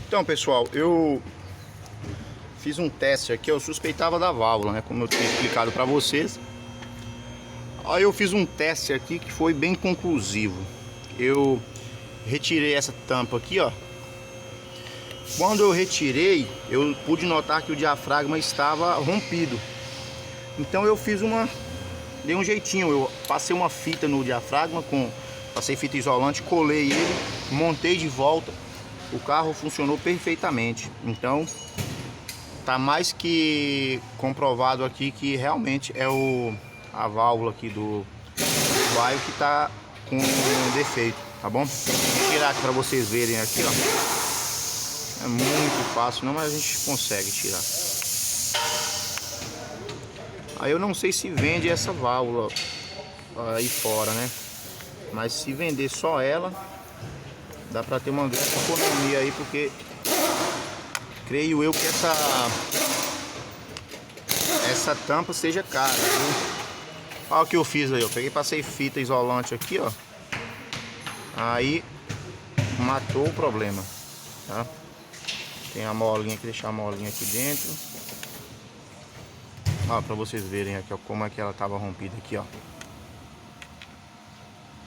Então, pessoal, eu fiz um teste aqui. Eu suspeitava da válvula, né? Como eu tinha explicado para vocês. Aí eu fiz um teste aqui que foi bem conclusivo. Eu retirei essa tampa aqui, ó. Quando eu retirei, eu pude notar que o diafragma estava rompido. Então eu dei um jeitinho. Eu passei uma fita no diafragma, passei fita isolante, colei ele, montei de volta. O carro funcionou perfeitamente. Então tá mais que comprovado aqui que realmente é a válvula aqui do baio que tá com defeito, tá bom? Vou tirar aqui para vocês verem aqui, ó. É muito fácil, não, mas a gente consegue tirar. Aí eu não sei se vende essa válvula aí fora, né? Mas se vender só ela, dá pra ter uma grande economia aí, porque creio eu que essa tampa seja cara, viu? Olha o que eu fiz aí, eu peguei, passei fita isolante aqui, ó. Aí matou o problema, tá? Tem a molinha aqui, deixar a molinha aqui dentro. Ó, pra vocês verem aqui, ó, como é que ela tava rompida aqui, ó.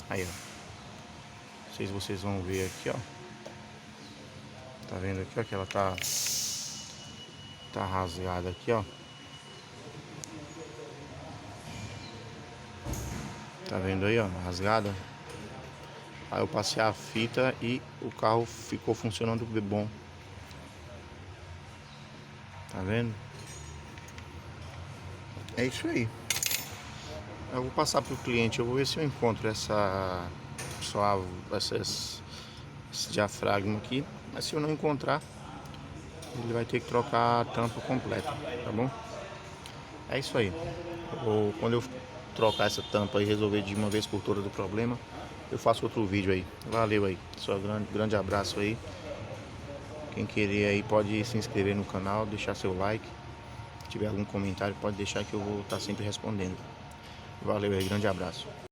Aí, ó. Não sei se vocês vão ver aqui, ó. Tá vendo aqui, ó, que ela tá rasgada aqui, ó. Tá vendo aí, ó, rasgada? Aí eu passei a fita e o carro ficou funcionando bom. Tá vendo? É isso aí. Eu vou passar pro cliente, eu vou ver se eu encontro esse diafragma aqui. Mas se eu não encontrar, ele vai ter que trocar a tampa completa, tá bom? É isso aí. Quando eu trocar essa tampa e resolver de uma vez por todas o problema, eu faço outro vídeo aí. Valeu aí. Só grande abraço aí. Quem querer aí pode se inscrever no canal, deixar seu like. Se tiver algum comentário, pode deixar que eu vou estar sempre respondendo. Valeu aí, grande abraço.